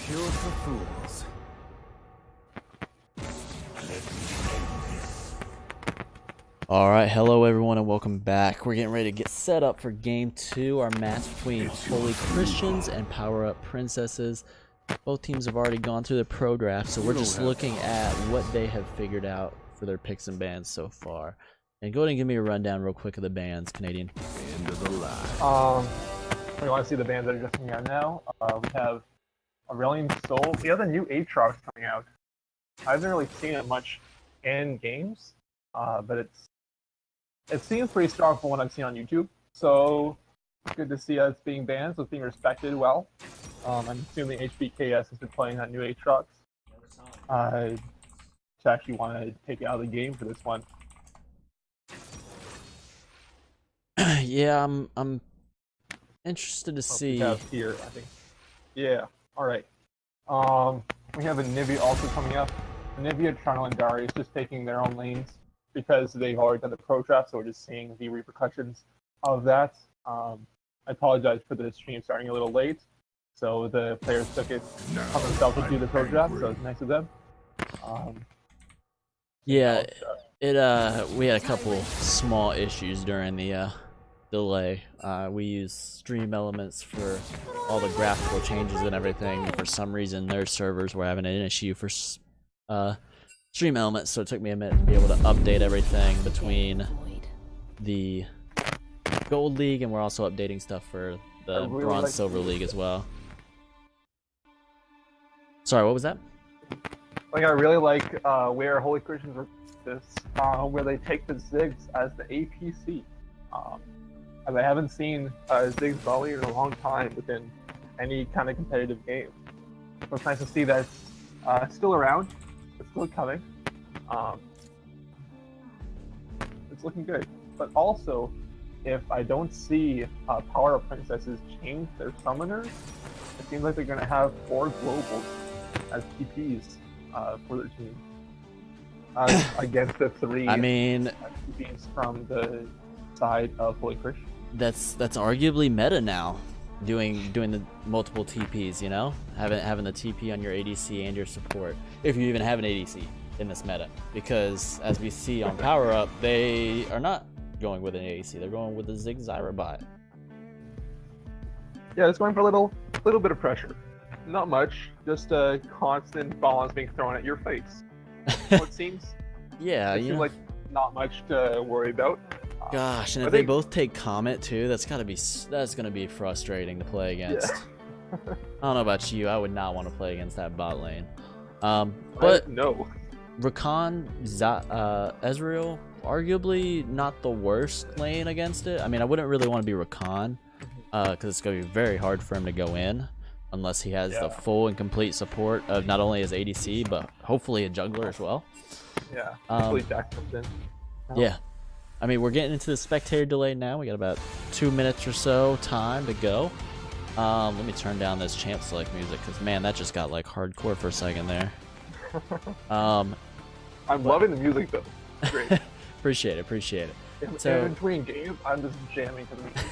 cure for fools. Alright, hello everyone and welcome back. We're getting ready to get set up for game 2, our match between Holy Christians and Power Up Princesses. Both teams have already gone through the pro draft, so we're just looking at what they have figured out for their picks and bans so far. And go ahead and give me a rundown real quick of the bans, Canadian. End of the line. We want to see the bands that are just coming out now. We have Aurelian Soul. We have the new Aatrox coming out. I haven't really seen it much in games, but it seems pretty strong from what I've seen on YouTube. So good to see it's being banned, so it's being respected well. I'm assuming HBKS has been playing that new Aatrox. To actually want to take it out of the game for this one. Yeah, I'm interested to see. We have here, I think. Yeah. All right. We have a Nivea also coming up. Nivea, Trundle, and Darius just taking their own lanes because they've already done the pro draft, so we're just seeing the repercussions of that. I apologize for the stream starting a little late, so the players took it on themselves to do the pro draft, so it's nice of them. Yeah, we had a couple small issues during the delay. We use Stream Elements for all the graphical changes and everything. For some reason, their servers were having an issue for Stream Elements, so it took me a minute to be able to update everything between the Gold League, and we're also updating stuff for the Bronze Silver League as well. Sorry, what was that? Like, I really like where Holy Christians are this, where they take the Ziggs as the APC. As I haven't seen Ziggs Volley in a long time within any kind of competitive game. So it's nice to see that it's still around. It's still coming. It's looking good. But also, if I don't see Power Up Princesses change their summoners, it seems like they're going to have 4 globals as TPs for their team. Against the 3 TPs from the side of Holy Christian. That's arguably meta now, doing the multiple TPs, you know, having the TP on your ADC and your support, if you even have an ADC in this meta, because as we see on Power Up, they are not going with an ADC, they're going with the Zig Zyra bot. Yeah, it's going for a little bit of pressure, not much, just a constant bombs being thrown at your face. So it seems. Yeah, it seems like not much to worry about. Gosh, and if they both take Comet too, that's gonna be frustrating to play against. Yeah. I don't know about you, I would not want to play against that bot lane. But no. Rakan, Ezreal, arguably not the worst lane against it. I mean, I wouldn't really want to be Rakan, because it's gonna be very hard for him to go in unless he has the full and complete support of not only his ADC but hopefully a jungler as well. Yeah. Hopefully Jack comes in. Yeah. I mean, we're getting into the spectator delay now. We got about 2 minutes or so time to go. Let me turn down this champ select music, because man, that just got like hardcore for a second there. I'm loving the music though. It's great. appreciate it. In between games, I'm just jamming to the music.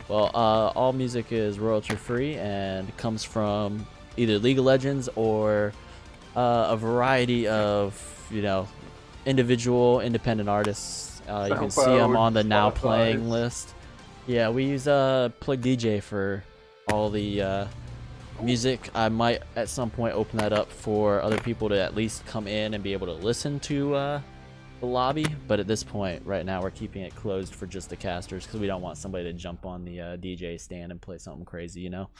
Well, all music is royalty free and comes from either League of Legends or a variety of, you know, individual independent artists. You can see them on the now playing list. Yeah, we use Plug DJ for all the music. I might at some point open that up for other people to at least come in and be able to listen to the lobby. But at this point, right now, we're keeping it closed for just the casters because we don't want somebody to jump on the DJ stand and play something crazy, you know?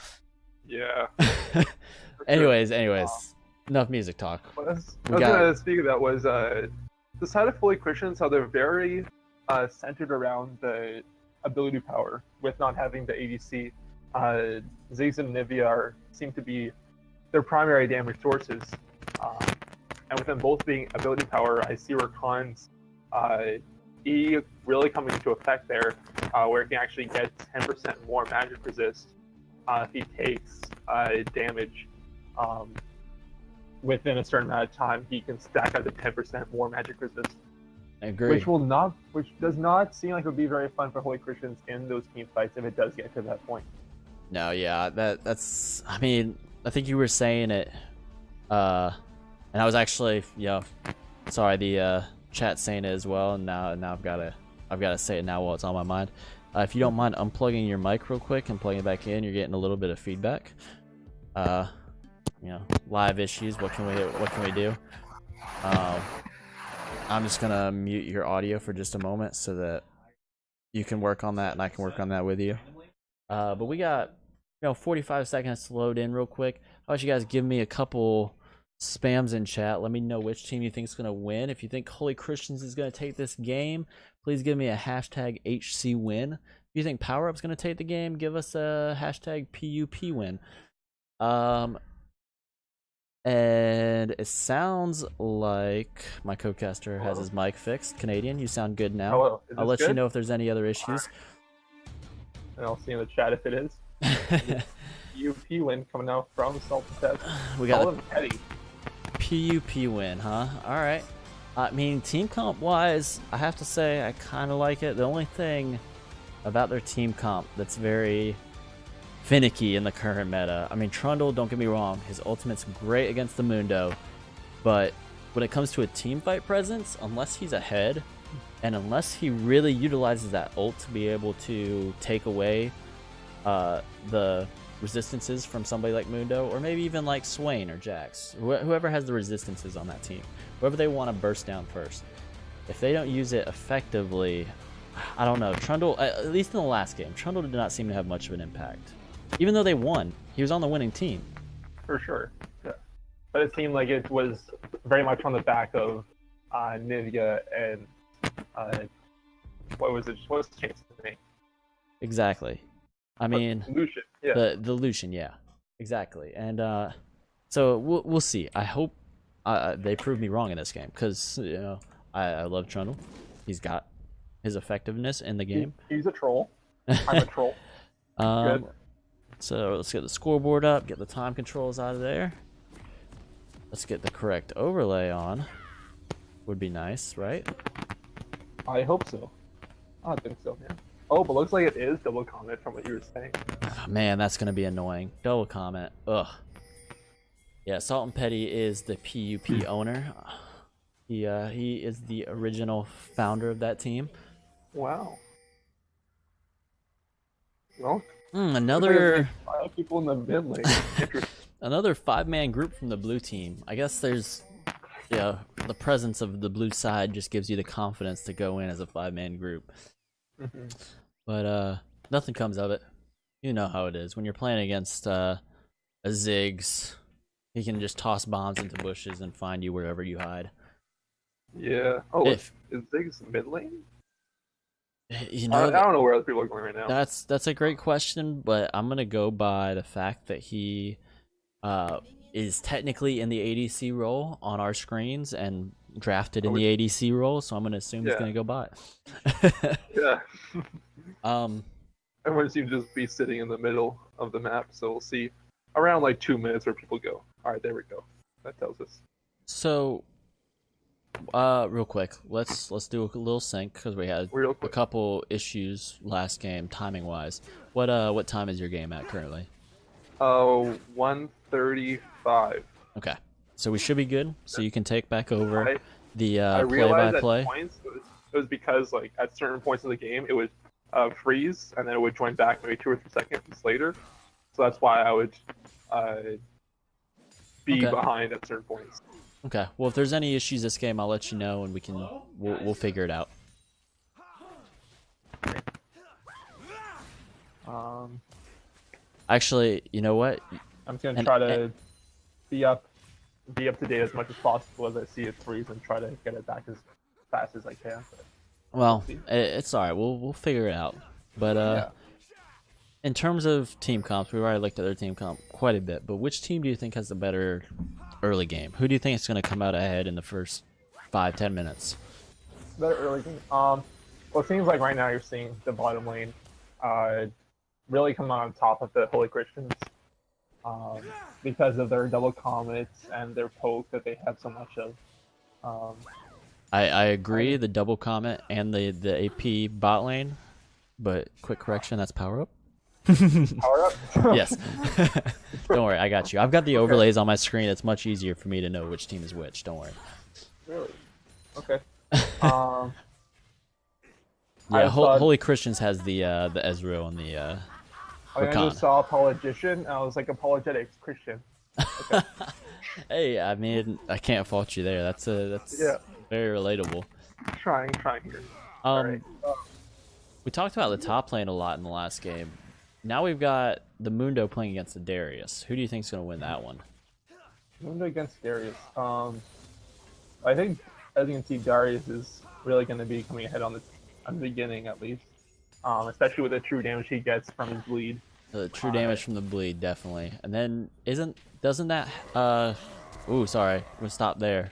Yeah. anyways, enough music talk. What I was going to speak about was the side of Holy Christians, how they're very centered around the ability power with not having the ADC. Ziggs and Nivea seem to be their primary damage sources. And with them both being ability power, I see Rakan's E really coming into effect there, where it can actually get 10% more magic resist if he takes damage. Within a certain amount of time, he can stack up to 10% more magic resist. I agree. Which does not seem like it would be very fun for Holy Christians in those team fights if it does get to that point. No, yeah, that's. I mean, I think you were saying it, and I was actually, sorry, the chat saying it as well, and now I've gotta say it now while it's on my mind. If you don't mind unplugging your mic real quick and plugging it back in, you're getting a little bit of feedback. Live issues. What can we do? I'm just gonna mute your audio for just a moment so that you can work on that and I can work on that with you. But we got 45 seconds to load in real quick. How about you guys give me a couple spams in chat? Let me know which team you think is gonna win. If you think Holy Christians is gonna take this game, please give me a hashtag HCWin. If you think Power Up's gonna take the game, give us a hashtag PUPWin. And it sounds like my co-caster has his mic fixed. Canadian, you sound good now. Hello. I'll let you know if there's any other issues. And I'll see in the chat if it is. PUP win coming out from Salt Test. We got a Petty. PUP win, huh? All right. I mean, team comp wise, I have to say I kind of like it. The only thing about their team comp that's very finicky in the current meta. I mean, Trundle, don't get me wrong, his ultimate's great against the Mundo, but when it comes to a team fight presence, unless he's ahead, and unless he really utilizes that ult to be able to take away the resistances from somebody like Mundo, or maybe even like Swain or Jax, whoever has the resistances on that team, whoever they want to burst down first, if they don't use it effectively, I don't know. Trundle, at least in the last game, Trundle did not seem to have much of an impact. Even though they won, he was on the winning team. For sure. Yeah. But it seemed like it was very much on the back of Nivea and what was the chance to me? Exactly. I mean, Lucian. Yeah. The Lucian, yeah, exactly. And so we'll see. I hope they prove me wrong in this game, because I love Trundle. He's got his effectiveness in the game. He's a troll. I'm a troll. Good. So let's get the scoreboard up, get the time controls out of there. Let's get the correct overlay on. Would be nice, right? I hope so. I think so, man. Oh, but looks like it is double comment from what you were saying. Oh, man, that's gonna be annoying. Double comment. Ugh. Yeah, Salt and Petty is the PUP owner. He is the original founder of that team. Wow. Well, another 5 people in the mid lane. another 5-man group from the blue team. I guess there's the presence of the blue side just gives you the confidence to go in as a 5-man group. But nothing comes of it. You know how it is when you're playing against a Ziggs. He can just toss bombs into bushes and find you wherever you hide. Yeah. Oh, is Ziggs mid lane? I don't know where other people are going right now. That's a great question, but I'm gonna go by the fact that he is technically in the ADC role on our screens and drafted in the ADC role, so I'm gonna assume he's gonna go by. Yeah. Everyone seems to just be sitting in the middle of the map, so we'll see around like 2 minutes where people go. All right, there we go. That tells us. So, real quick, let's do a little sync because we had a couple issues last game timing wise. What time is your game at currently? 1:35. Okay, so we should be good. So you can take back over the I realized play-by-play. At points it was because like at certain points of the game it would freeze and then it would join back maybe 2 or 3 seconds later. So that's why I would be behind at certain points. Okay. Well, if there's any issues this game, I'll let you know, and we'll figure it out. Actually, you know what? I'm just gonna try to be up to date as much as possible as I see it freeze and try to get it back as fast as I can. Well, it's all right. We'll figure it out. But in terms of team comps, we've already looked at their team comp quite a bit. But which team do you think has the better early game? Who do you think is going to come out ahead in the first 5-10 minutes? Better early game. Well, it seems like right now you're seeing the bottom lane really come on top of the Holy Christians because of their double comets and their poke that they have so much of. I agree, the double comet and the AP bot lane, but quick correction, that's power up. Power up. Yes. Don't worry, I got you. I've got the overlays on my screen. It's much easier for me to know which team is which. Don't worry. Really? Okay. Yeah, Holy Christians has the Ezreal and the I just saw politician. And I was like, apologetics Christian. Okay. Hey, I mean, I can't fault you there. That's very relatable. Trying here. Alright. We talked about the top lane a lot in the last game. Now we've got the Mundo playing against the Darius. Who do you think's going to win that one? Mundo against Darius. I think, as you can see, Darius is really going to be coming ahead on the beginning, at least. Especially with the true damage he gets from his bleed. The true damage from the bleed, definitely. And then doesn't that ooh, sorry, we'll stop there.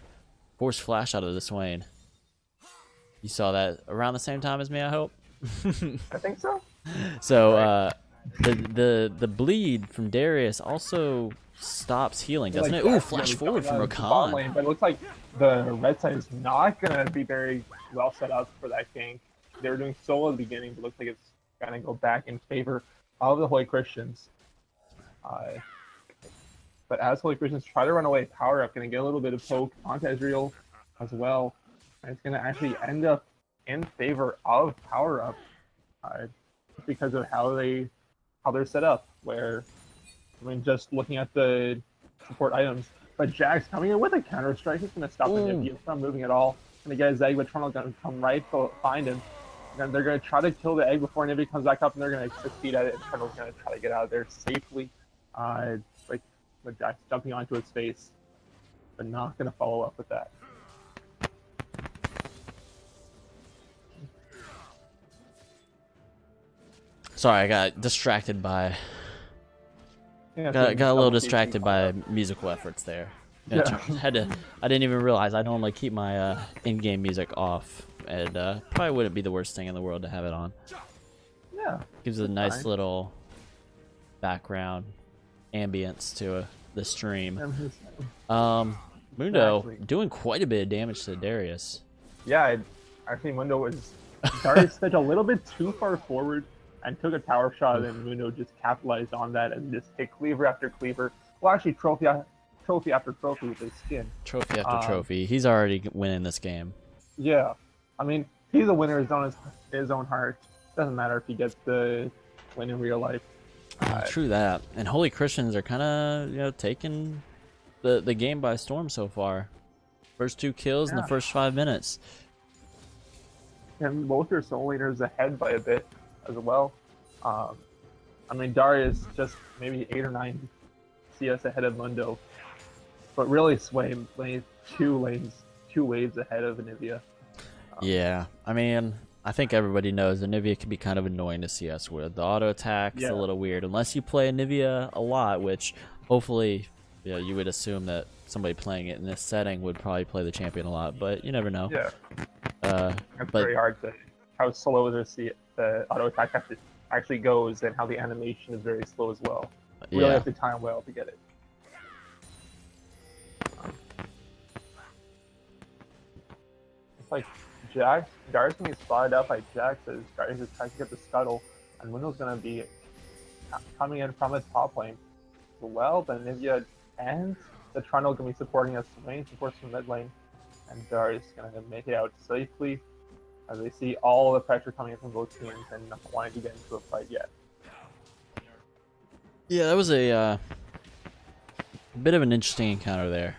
Force flash out of the Swain. You saw that around the same time as me, I hope. I think so. So the bleed from Darius also stops healing, doesn't it? Ooh, flash forward from Rakan. But it looks like the red side is not gonna be very well set up for that gank. They were doing solo at the beginning, but looks like it's gonna go back in favor of the Holy Christians. But as Holy Christians try to run away, power up, gonna get a little bit of poke onto Ezreal as well. And it's gonna actually end up in favor of power up because of how they're set up. Where, I mean, just looking at the support items, but Jack's coming in with a counter strike. He's gonna stop the Nibia from moving at all. Gonna get his egg, but Toronto's gonna come right find him. And they're gonna try to kill the egg before Nibia comes back up, and they're gonna succeed at it. And Toronto's gonna try to get out of there safely. Like with Jack jumping onto his face, but not gonna follow up with that. Sorry, I got distracted by. Yeah, Got a little distracted by musical efforts there. Yeah. I didn't even realize I normally keep my in-game music off, and probably wouldn't be the worst thing in the world to have it on. Yeah. Gives it a nice little background ambience to the stream. Mundo Exactly. doing quite a bit of damage to Darius. Yeah, actually Mundo was Darius stepped a little bit too far forward and took a tower shot, and Mundo just capitalized on that and just hit cleaver after cleaver. Well, actually, trophy after trophy with his skin. Trophy after trophy. He's already winning this game. Yeah, I mean, he's a winner in his own heart. Doesn't matter if he gets the win in real life. True that. And Holy Christians are kind of taking the game by storm so far. First 2 kills in the first 5 minutes. And both their soul leaders ahead by a bit as well. I mean, Darius just maybe 8 or 9 CS ahead of Mundo, but really Sway 2 waves ahead of Anivia. Yeah, I mean, I think everybody knows Anivia can be kind of annoying to CS with. The auto attack's a little weird unless you play Anivia a lot, which hopefully you would assume that somebody playing it in this setting would probably play the champion a lot, but you never know. Yeah. It's very hard to how slow the auto attack actually goes, and how the animation is very slow as well. Really have to time well to get it. It's like Darius can be spotted up by Jax as Darius is trying to get the scuttle, and Mundo's gonna be coming in from his top lane as well, but Nivea and the Trundle gonna be supporting us lane, supports from mid lane, and Darius is gonna make it out safely as they see all the pressure coming in from both teams and not wanting to get into a fight yet. Yeah, that was a bit of an interesting encounter there.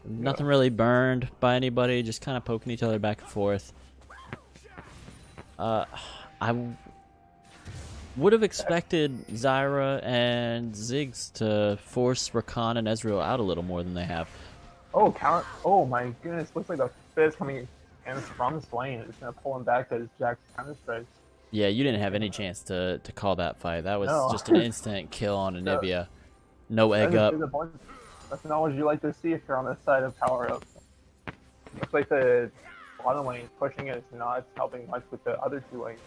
Nothing really burned by anybody, just kind of poking each other back and forth. I would have expected Zyra and Ziggs to force Rakan and Ezreal out a little more than they have. Oh, oh my goodness, looks like the Fizz coming in from this lane. It's going to pull him back as Jack's counter strikes. Yeah, you didn't have any chance to call that fight. That was just an instant kill on Anivia. No egg up. That's not what you like to see if you're on the side of power up. Looks like the bottom lane pushing it is not helping much with the other 2 lanes.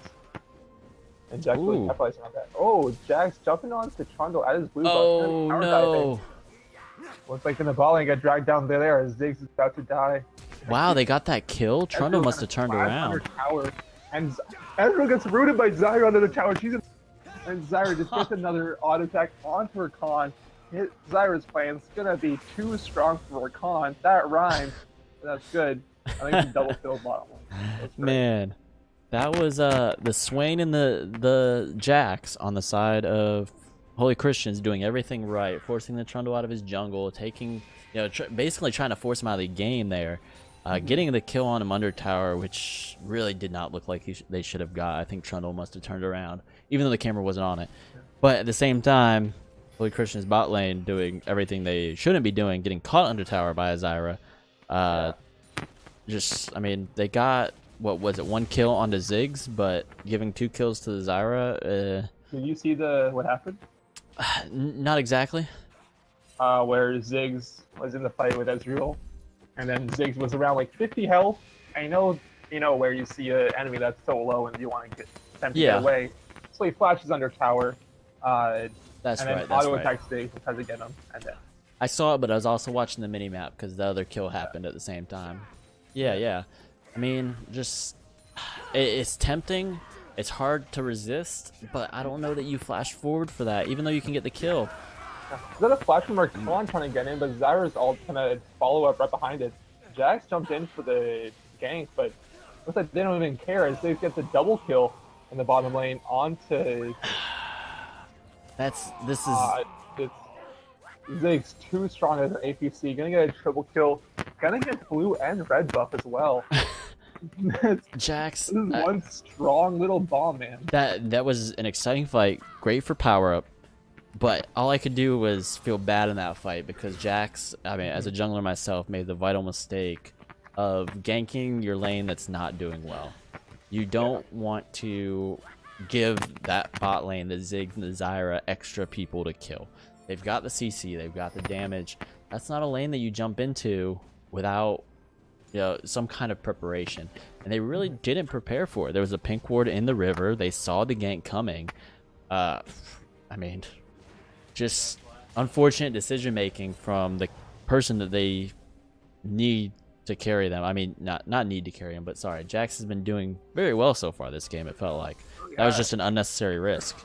And Jack's really capitalizing on that. Oh, Jack's jumping onto Trundle at his blue buff. Oh no! Looks like in the ball lane got dragged down there as Ziggs is about to die. Wow, they got that kill? Trundle must have turned around. Tower, and Ezreal gets rooted by Zyra under the tower. She's in And Zyra just gets another auto attack onto Rakan. Zyra's plan's gonna be too strong for Rakan. That rhymes. That's good. I think it's a double kill bottom lane. Man, that was the Swain and the Jax on the side of Holy Christians doing everything right, forcing the Trundle out of his jungle, taking, basically trying to force him out of the game there. Getting the kill on him under tower, which really did not look like they should have got. I think Trundle must have turned around, even though the camera wasn't on it. But at the same time, Holy Christian's bot lane doing everything they shouldn't be doing, getting caught under tower by a Zyra. They got, what was it, 1 kill onto Ziggs, but giving 2 kills to the Zyra. Did you see what happened? Not exactly. Where Ziggs was in the fight with Ezreal. And then Ziggs was around like 50 health. I know, where you see an enemy that's so low and you want to get them to get away. So he flashes under tower. That's and then auto attack Ziggs and tries to get him. And then I saw it, but I was also watching the mini map because the other kill happened at the same time. Yeah. I mean, it's tempting. It's hard to resist, but I don't know that you flash forward for that, even though you can get the kill. Is that a flash from Rakan trying to get in, but Zyra's all gonna follow up right behind it. Jax jumped in for the gank, but looks like they don't even care as they get the double kill in the bottom lane onto. It's Ziggs too strong as an APC, gonna get a triple kill, gonna get blue and red buff as well. Jax, this is one strong little bomb, man. That was an exciting fight, great for power up. But all I could do was feel bad in that fight because Jax, as a jungler myself, made the vital mistake of ganking your lane that's not doing well. You don't want to give that bot lane, the Ziggs and the Zyra, extra people to kill. They've got the CC, they've got the damage. That's not a lane that you jump into without some kind of preparation. And they really didn't prepare for it. There was a pink ward in the river. They saw the gank coming. Just unfortunate decision making from the person that they need to carry them. Not need to carry him, but sorry. Jax has been doing very well so far this game, it felt like. That was just an unnecessary risk.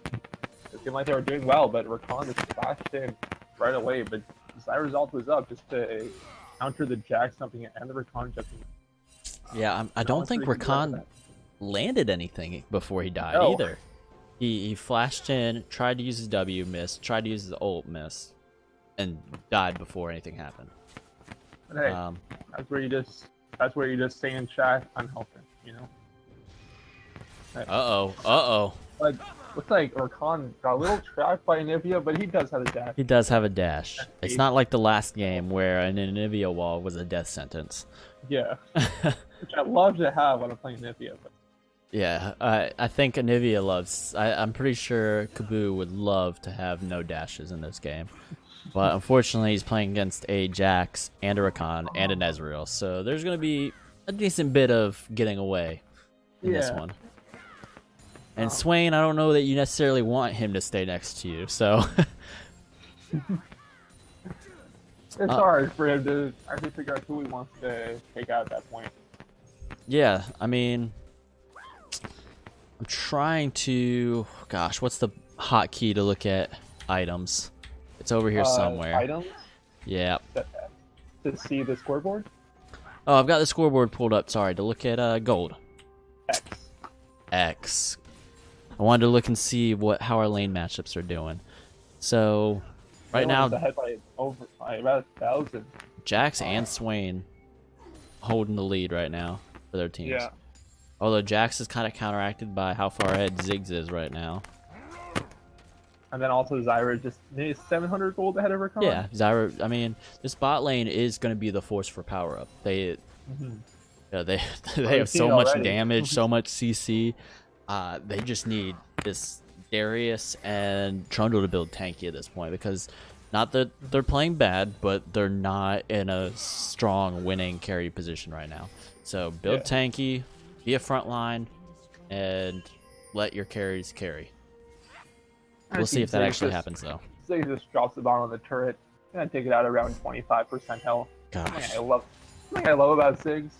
It seemed like they were doing well, but Rakan just flashed in right away. But Zyra's ult was up just to counter the Jax jumping and the Rakan jumping. Yeah, I don't think Rakan landed anything before he died either. He flashed in, tried to use his W, missed, tried to use his ult, missed, and died before anything happened. But hey, that's where you just say in chat, I'm helping, Hey. Like, looks like Rakan got a little trapped by Anivia, but he does have a dash. He does have a dash. It's not like the last game where an Anivia wall was a death sentence. Yeah, which I love to have when I'm playing Anivia, but. Yeah, I think Anivia loves. I'm pretty sure Kabu would love to have no dashes in this game, but unfortunately he's playing against a Jax and a Rakan and an Ezreal, so there's going to be a decent bit of getting away in this one. And Swain, I don't know that you necessarily want him to stay next to you, so. It's hard for him to actually figure out who he wants to take out at that point. Yeah, I'm trying to. Gosh, what's the hotkey to look at items? It's over here somewhere. Items? Yeah. To see the scoreboard? Oh, I've got the scoreboard pulled up. Sorry, to look at gold. X. I wanted to look and see how our lane matchups are doing. So, right now, ahead by about 1,000. Jax and Swain holding the lead right now for their teams. Yeah. Although Jax is kind of counteracted by how far ahead Ziggs is right now. And then also Zyra just needs 700 gold ahead of Rakan. Yeah, Zyra. This bot lane is going to be the force for power up. They have so much damage, so much CC. They just need this Darius and Trundle to build tanky at this point, because not that they're playing bad, but they're not in a strong winning carry position right now. So build tanky, be a front line, and let your carries carry. We'll see if that actually happens, though. Ziggs just drops the bomb on the turret. Gonna take it out around 25% health. Gosh. Something I love about Ziggs,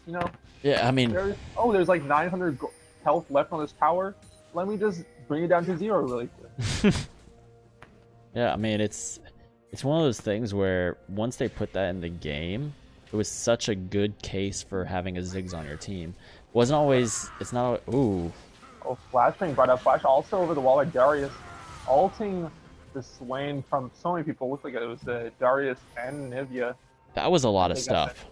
Yeah, there's like 900 health left on this tower. Let me just bring it down to 0 really quick. Yeah, I mean it's one of those things where once they put that in the game, it was such a good case for having a Ziggs on your team. Wasn't always. It's not. Ooh. Oh, Flash being brought up. Flash also over the wall by Darius, ulting the Swain from so many people. Looked like it was Darius and Nivea. That was a lot of stuff.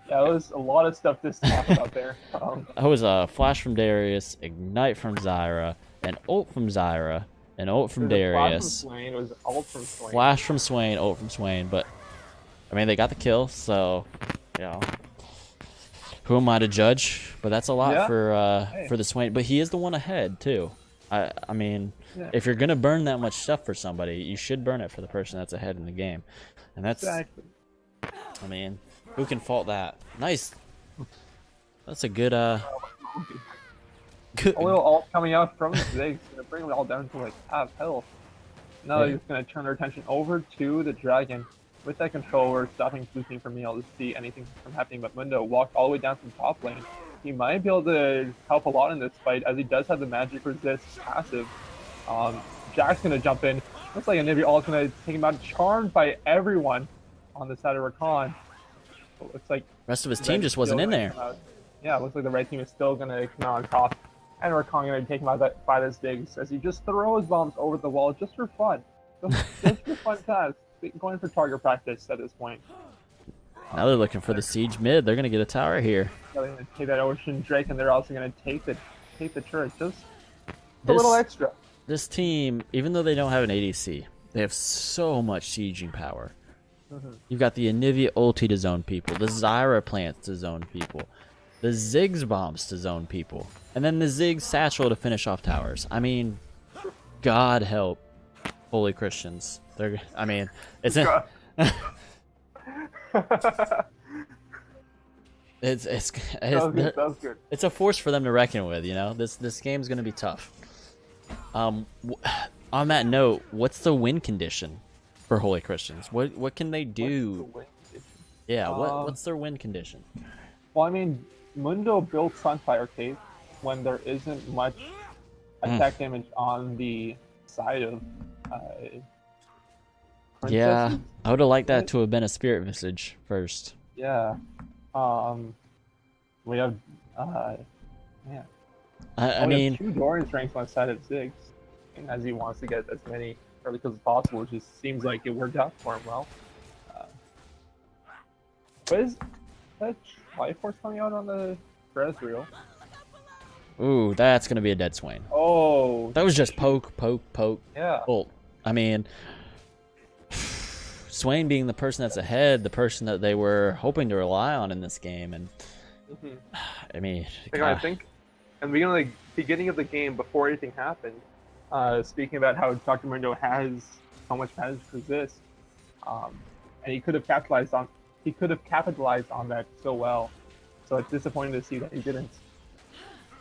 Yeah, it was a lot of stuff to talk about there. That was a flash from Darius, ignite from Zyra, an ult from Zyra, an ult from Darius. It was ult from Swain. Flash from Swain, ult from Swain, but I mean they got the kill, so you know. Who am I to judge? But that's a lot for the Swain. But he is the one ahead too. I mean, if you're gonna burn that much stuff for somebody, you should burn it for the person that's ahead in the game, and that's. Exactly. I mean, who can fault that? Nice. That's a good good. A little ult coming out from Ziggs, gonna bring it all down to like half health. Now they're just gonna turn their attention over to the dragon. With that controller, stopping blue team from being able to see anything from happening, but Mundo walked all the way down from top lane. He might be able to help a lot in this fight, as he does have the magic resist passive. Jack's gonna jump in. Looks like Anivia ult gonna take him out, charmed by everyone on the side of Rakan. It looks like Rest of his team just wasn't in there. Yeah, it looks like the red team is still gonna come out on top, and Rakan gonna take him out by the Ziggs as he just throws bombs over the wall just for fun, just for fun times. Going for target practice at this point. Now they're looking for the siege mid. They're gonna get a tower here. They're gonna take that Ocean Drake, and they're also gonna take the turret. Just a little extra. This team, even though they don't have an ADC, they have so much sieging power. You've got the Anivia ulti to zone people, the Zyra plants to zone people, the Ziggs bombs to zone people, and then the Ziggs satchel to finish off towers. I mean, God help holy Christians. I mean, it's a, it's a force for them to reckon with. You know, this game's gonna be tough. On that note, what's the win condition for holy Christians? What can they do? Yeah, what's their win condition? Well, I mean, Mundo built Sunfire Cave when there isn't much attack damage on the side of. Yeah, I would have liked that to have been a Spirit Visage first. Yeah. We have, yeah. I mean, have 2 Dorian strengths on the side of Ziggs, as he wants to get as many early kills as possible, which just seems like it worked out for him well. What is that Life Force coming out on the Ezreal? Ooh, that's gonna be a dead Swain. Oh, that was just poke. Yeah. Ult. I mean, Swain being the person that's ahead, the person that they were hoping to rely on in this game, and I mean, I think, and the beginning of the game, before anything happened, speaking about how Dr. Mundo has so much magic resist, and he could have capitalized on that so well. So it's disappointing to see that he didn't.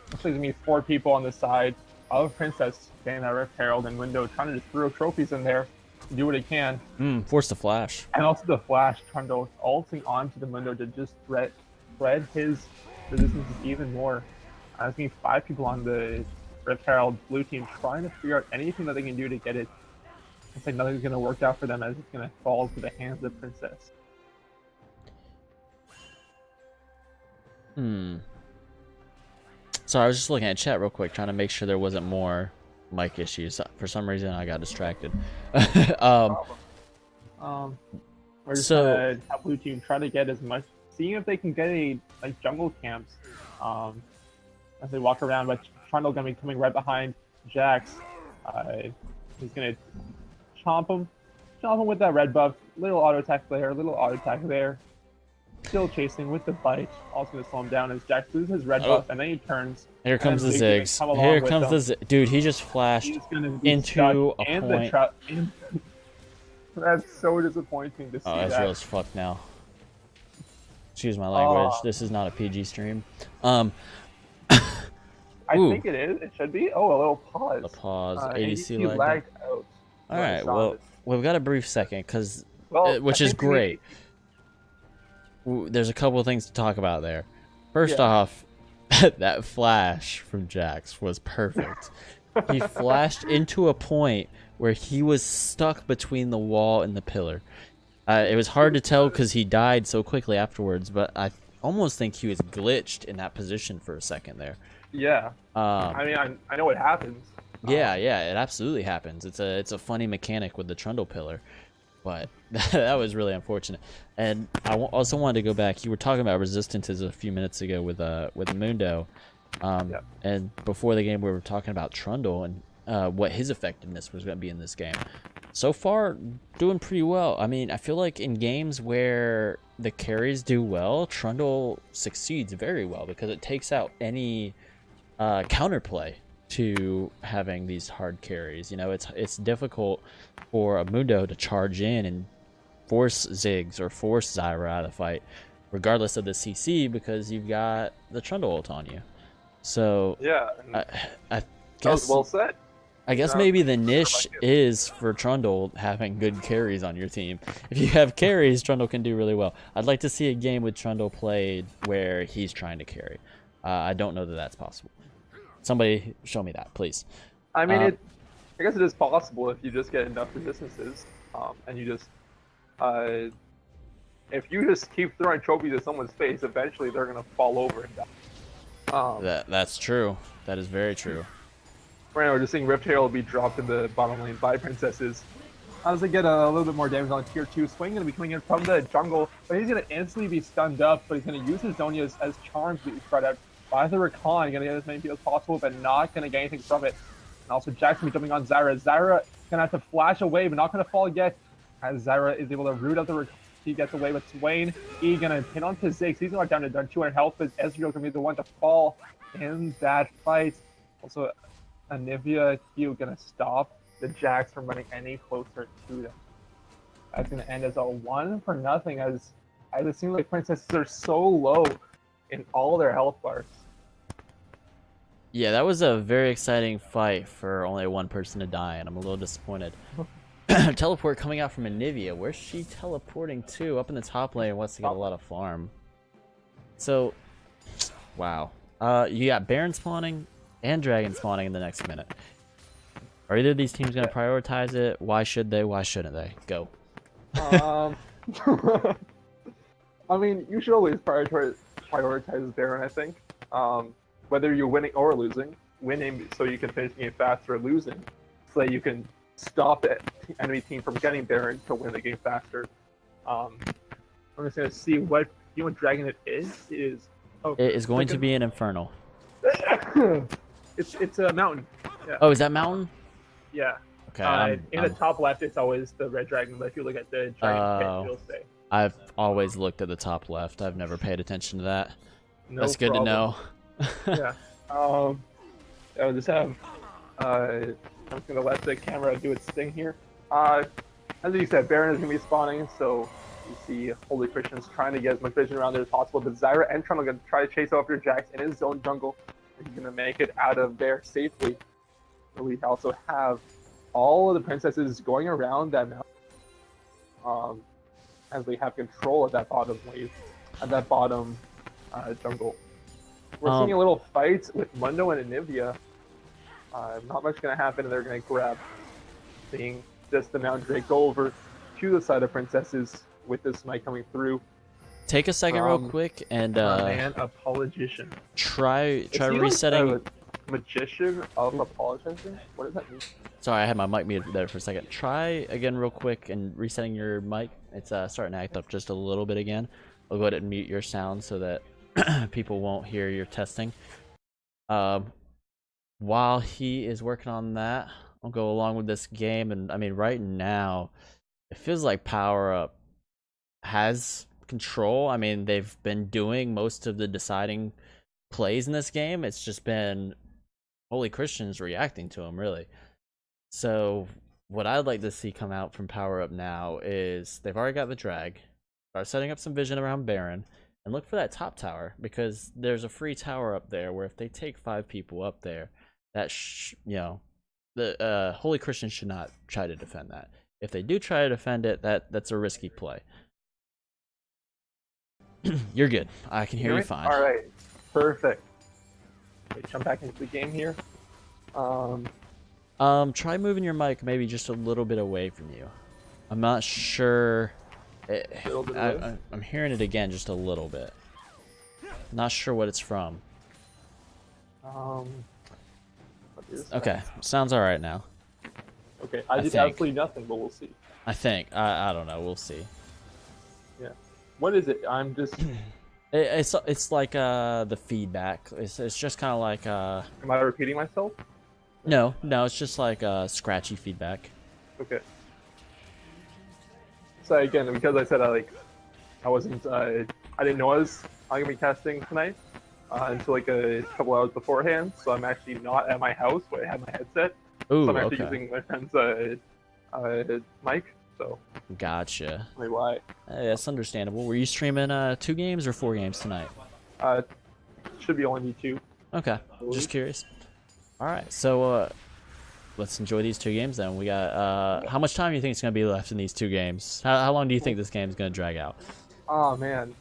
Looks like there's gonna be 4 people on the side of Princess getting that Rift Herald, and Mundo trying to just throw trophies in there. Do what he can. Force the flash. And also the flash, trying to ulting onto the Mundo to just spread his resistance even more. There's going to be 5 people on the Rift Herald blue team trying to figure out anything that they can do to get it. It's like nothing's going to work out for them, as it's going to fall to the hands of Princess. So I was just looking at chat real quick, trying to make sure there wasn't more mic issues. For some reason, I got distracted. We're just gonna have blue team try to get as much, seeing if they can get a jungle camps as they walk around. But Trundle gonna be coming right behind Jax. He's gonna chomp him with that red buff. Little auto attack there, little auto attack there. Still chasing with the bite. Also gonna slow him down as Jax loses his red buff, and then he turns. Here comes the Ziggs. Here comes the Ziggs. Dude, he just flashed into a point. That's so disappointing to see that. Ezreal's fucked now. Excuse my language. This is not a PG stream. I think it is. It should be. Oh, a little pause. A pause. ADC lagged out. All right. Well, we've got a brief second, which is great. There's a couple of things to talk about there. First off, That flash from Jax was perfect. He flashed into a point where he was stuck between the wall and the pillar. It was hard to tell because he died so quickly afterwards, but I almost think he was glitched in that position for a second there. Yeah. I mean, I know what happens. Yeah, yeah, it absolutely happens. It's a funny mechanic with the Trundle pillar, but that was really unfortunate. And I also wanted to go back. You were talking about resistances a few minutes ago with Mundo, Yeah. and before the game we were talking about Trundle and what his effectiveness was going to be in this game. So far, doing pretty well. I mean, I feel like in games where the carries do well, Trundle succeeds very well because it takes out any counterplay to having these hard carries. You know, it's difficult for a Mundo to charge in and force Ziggs or force Zyra out of the fight, regardless of the CC, because you've got the Trundle ult on you. So Yeah. I That guess was well said. I guess Yeah, maybe the I niche like it. is for Trundle having good carries on your team. If you have carries, Trundle can do really well. I'd like to see a game with Trundle played where he's trying to carry. I don't know that that's possible. Somebody show me that, please. I mean, I guess it is possible if you just get enough resistances, and you just, if you just keep throwing trophies at someone's face, eventually they're gonna fall over and die. That's true. That is very true. Right now, we're just seeing Rift Herald be dropped in the bottom lane by Princesses. As they get a little bit more damage on tier 2, Swing gonna be coming in from the jungle, but he's gonna instantly be stunned up, but he's gonna use his Zhonya's as charms to be spread out by the Rakan, gonna get as many people as possible, but not gonna get anything from it. And also Jax gonna be jumping on Zyra. Zyra gonna have to flash away, but not gonna fall yet, as Zyra is able to root out the Rakan. He gets away with Swain. He gonna pin onto Ziggs. He's going down to 200 health, but Ezreal gonna be the one to fall in that fight. Also, Anivia Q gonna stop the Jax from running any closer to them. That's gonna end as a 1-0, as it seems like Princesses are so low in all their health bars. Yeah, that was a very exciting fight for only one person to die, and I'm a little disappointed. Teleport coming out from Anivia. Where's she teleporting to? Up in the top lane, wants to get a lot of farm. So, wow. You got Baron spawning and Dragon spawning in the next minute. Are either of these teams going to prioritize it? Why should they? Why shouldn't they? Go. I mean, you should always prioritize Baron, I think. Whether you're winning or losing. Winning so you can finish the game faster, losing so that you can stop the enemy team from getting Baron to win the game faster. I'm just going to see what Dragon it is. It is going to be an Infernal. It's a mountain. Yeah. Oh, is that Mountain? Yeah. Okay. In the top left, it's always the red dragon, but if you look at the dragon pit, you'll say. I've always looked at the top left. I've never paid attention to that. No That's good problem. to know. Yeah. I'll just have. I'm just gonna let the camera do its thing here. As you said, Baron is gonna be spawning, so you see Holy Christians trying to get as much vision around there as possible. But Zyra and Trundle are gonna try to chase after Jax in his own jungle. He's gonna make it out of there safely. So we also have all of the princesses going around that mountain, as they have control of that bottom wave, at that bottom jungle. We're seeing a little fight with Mundo and Anivia. Not much going to happen, and they're going to grab. Seeing just the Mount Drake go over to the side of Princesses with this smite coming through. Take a second real quick and man, apologician. Try Is he resetting. Like a magician of apologizing? What does that mean? Sorry, I had my mic muted there for a second. Try again real quick and resetting your mic. It's starting to act up just a little bit again. I'll go ahead and mute your sound so that people won't hear your testing. While he is working on that, I'll go along with this game. And I mean, right now, it feels like Power Up has control. I mean, they've been doing most of the deciding plays in this game. It's just been Holy Christians reacting to them, really. So what I'd like to see come out from Power Up now is they've already got the drag. Start setting up some vision around Baron and look for that top tower, because there's a free tower up there where if they take 5 people up there, that the Holy Christians should not try to defend that. If they do try to defend it, that's a risky play. You're good. I can hear you fine. All right, perfect. me jump back into the game here. Try moving your mic maybe just a little bit away from you. I'm not sure. I'm hearing it again just a little bit. Not sure what it's from. Okay, sounds all right now. Okay, I did absolutely nothing, but we'll see. I think. I don't know. We'll see. Yeah. What is it? I'm just. It's like the feedback. It's just kind of like Am I repeating myself? No, it's just like scratchy feedback. Okay. So again, because I said I wasn't I didn't know I was gonna be casting tonight until like a couple hours beforehand. So I'm actually not at my house, but I have my headset. Ooh, so I'm actually okay. using my friend's mic. So. Gotcha. Wait, why? Hey, that's understandable. Were you streaming 2 games or 4 games tonight? Should be only 2. Okay, just curious. All right, so let's enjoy these 2 games then. We got how much time do you think it's gonna be left in these 2 games? How long do you think this game is gonna drag out? Oh man,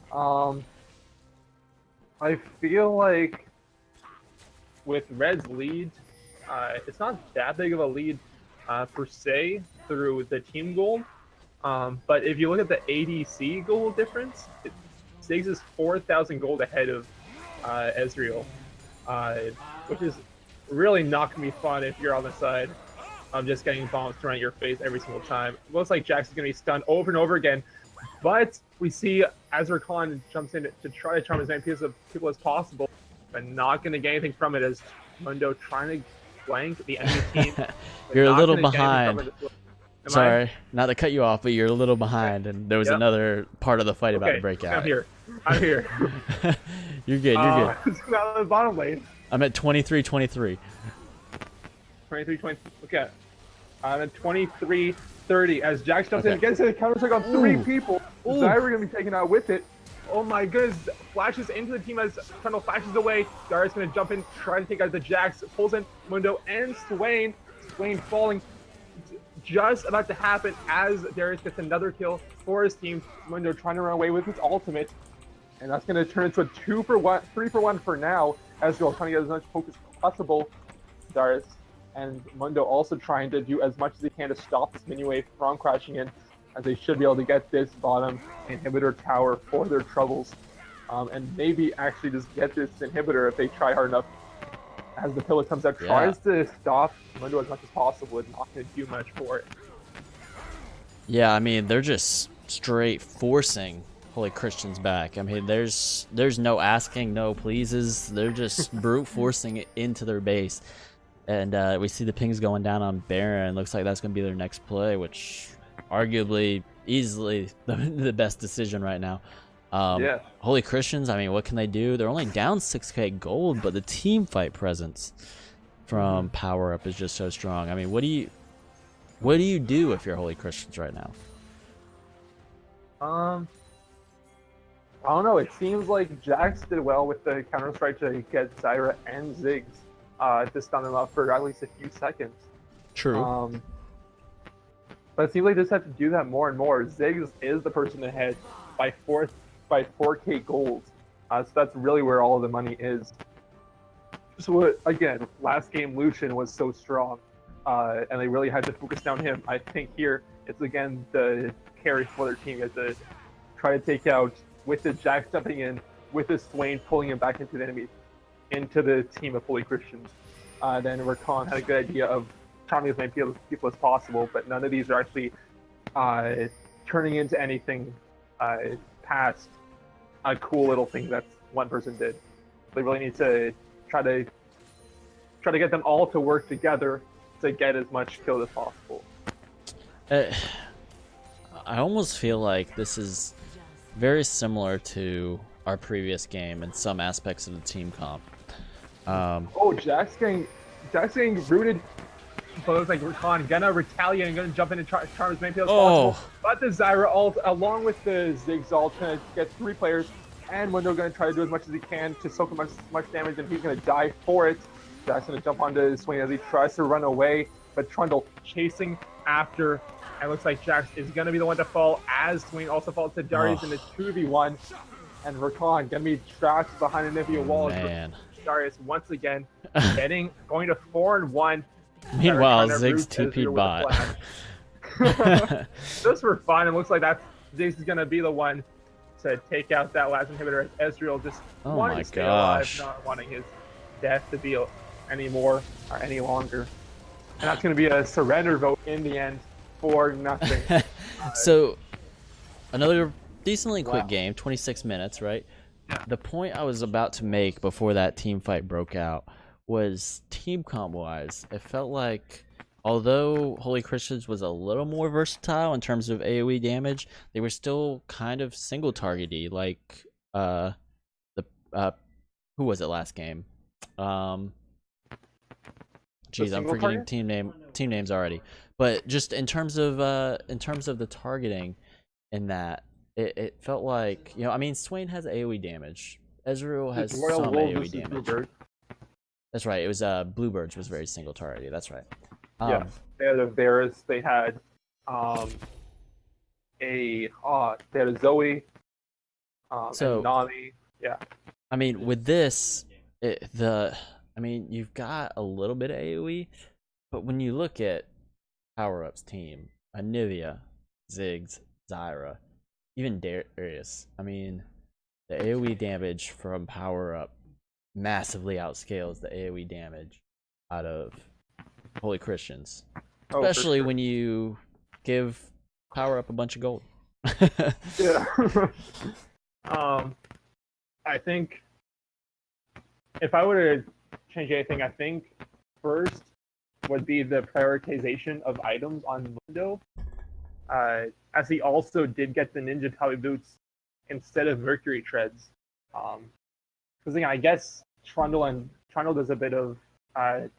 I feel like with Red's lead, it's not that big of a lead per se through the team gold. But if you look at the ADC gold difference, Ziggs is 4,000 gold ahead of Ezreal, which is really not going to be fun if you're on the side of just getting bombs thrown at your face every single time. It looks like Jax is going to be stunned over and over again, but we see Azure Khan jumps in to try to charm as many people as possible, but not going to get anything from it as Mundo trying to flank the enemy team. You're a little behind. Sorry, not to cut you off, but you're a little behind, and there was another part of the fight about to break out. I'm here. You're good. You're good. Out of the bottom lane. I'm at 23-23. 23-20. Okay. I'm at 23-30 as Jax jumps in, gets a counter strike on 3 people. Zyra gonna be taken out with it. Oh my goodness! Flashes into the team as Trundle flashes away. Darius gonna jump in, try to take out the Jax. Pulls in Mundo and Swain. Swain falling. Just about to happen as Darius gets another kill for his team. Mundo trying to run away with his ultimate, and that's going to turn into a 2-for-1, 3-for-1 for now. Ezreal trying to get as much focus as possible. Darius and Mundo also trying to do as much as they can to stop this mini wave from crashing in, as they should be able to get this bottom inhibitor tower for their troubles, and maybe actually just get this inhibitor if they try hard enough. As the pillar comes out, tries to stop Mundo as much as possible, it's not going to do much for it. Yeah, I mean, they're just straight forcing Holy Christians back. I mean, there's no asking, no pleases. They're just brute forcing it into their base. And we see the pings going down on Baron. Looks like that's going to be their next play, which arguably, easily the best decision right now. Holy Christians, I mean, what can they do? They're only down 6k gold, but the team fight presence from Power Up is just so strong. I mean, what do you do if you're Holy Christians right now? I don't know. It seems like Jax did well with the counter strike to get Zyra and Ziggs to stun them up for at least a few seconds. True. But it seems like they just have to do that more and more. Ziggs is the person ahead by 4k gold. So that's really where all of the money is. So again, last game Lucian was so strong, and they really had to focus down him. I think here it's again the carry for their team as to try to take out with the Jax jumping in, with the Swain pulling him back into the team of Holy Christians. Then Rakan had a good idea of charming as many people as possible, but none of these are actually turning into anything past a cool little thing that one person did. They really need to try to get them all to work together to get as much kill as possible. I almost feel like this is very similar to our previous game in some aspects of the team comp. Jax getting rooted. So it looks like Rakan gonna retaliate and gonna jump in and charm as many people as possible. But the Zyra ult, along with the Ziggs ult, gonna get 3 players, and Mundo gonna try to do as much as he can to soak as much damage, and he's gonna die for it. Jack's gonna jump onto his swing as he tries to run away, but Trundle chasing after, and looks like Jax is gonna be the one to fall as Swing also falls to Darius in the 2v1, and Rakan gonna be trapped behind an Nivea wall. Man. Darius once again going to 4-1. Meanwhile, Trying to Ziggs root Ezreal 2P'd with a bot. flash. Just for fun, it looks like Ziggs is going to be the one to take out that last inhibitor. Ezreal just Oh wanting my to stay gosh. alive, not wanting his death to be anymore or any longer. And that's going to be a surrender vote in the end for nothing. So, another decently quick Wow. game, 26 minutes, right? Yeah. The point I was about to make before that team fight broke out was team comp wise. It felt like, although Holy Christians was a little more versatile in terms of AoE damage, they were still kind of single targety. Like, who was it last game? Geez, I'm forgetting team names already. But just in terms of the targeting in that, it felt like, I mean, Swain has AoE damage. Ezreal has some AoE damage. Bluebird. That's right. It was Bluebirds was very single targety. That's right. Yeah, they had a Varus. They had they had a Zoe. And Nami. Yeah. I mean, with this, you've got a little bit of AoE, but when you look at power-ups team, Anivia, Ziggs, Zyra, even Darius, I mean, the AoE damage from power-up massively outscales the AoE damage out of Holy Christians, especially when you give power-up a bunch of gold. Yeah. I think if I were to change anything, I think first would be the prioritization of items on Mundo. As he also did get the Ninja Tabi boots instead of Mercury treads. Because I guess Trundle does a bit of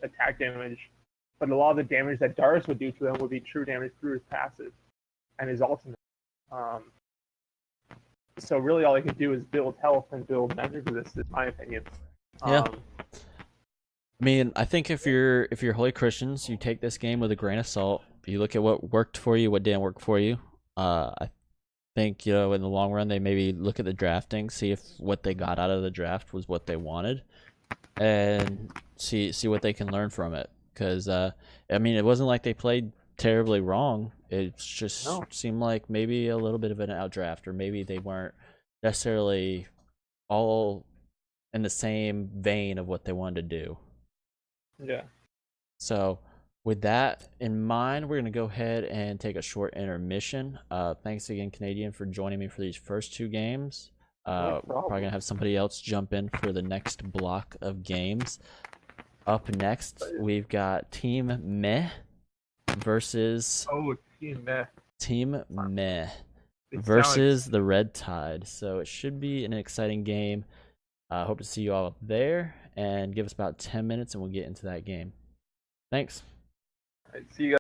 attack damage, but a lot of the damage that Darius would do to them would be true damage through his passive and his ultimate. So really, all he could do is build health and build magic resist, in my opinion. Yeah. I mean, I think if you're Holy Christians, you take this game with a grain of salt. You look at what worked for you, what didn't work for you. I think, in the long run, they maybe look at the drafting, see if what they got out of the draft was what they wanted, and see what they can learn from it. Because it wasn't like they played terribly wrong. It just seemed like maybe a little bit of an outdraft, or maybe they weren't necessarily all in the same vein of what they wanted to do. Yeah. So with that in mind, we're going to go ahead and take a short intermission. Thanks again, Canadian, for joining me for these first two games. Probably going to have somebody else jump in for the next block of games. Up next, we've got Team Meh versus Team Meh versus the Red Tide. So it should be an exciting game. Hope to see you all up there, and give us about 10 minutes and we'll get into that game. Thanks. All right, see you guys.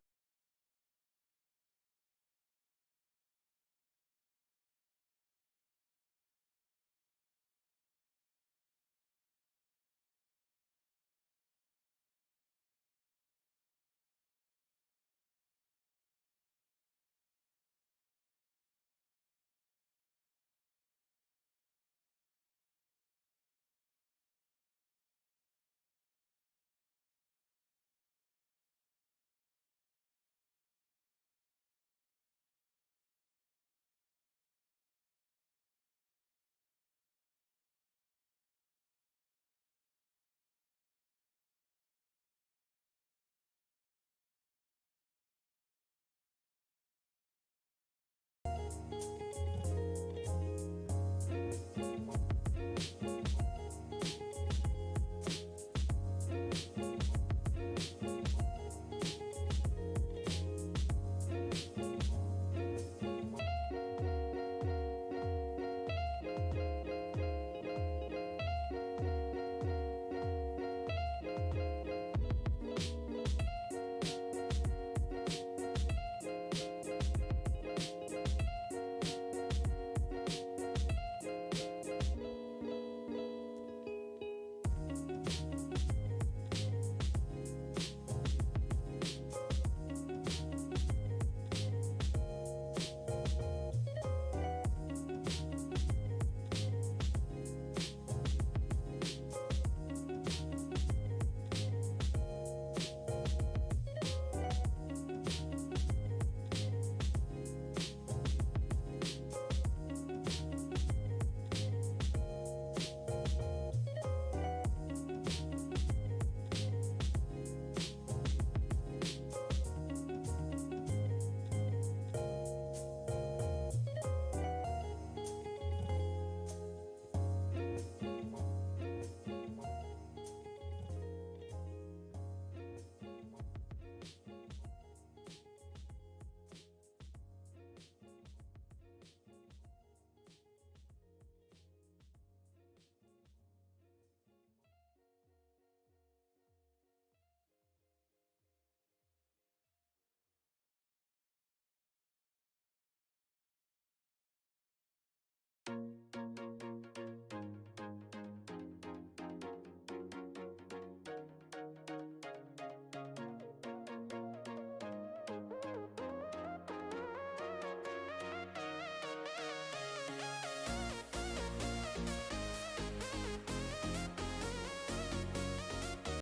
Bye.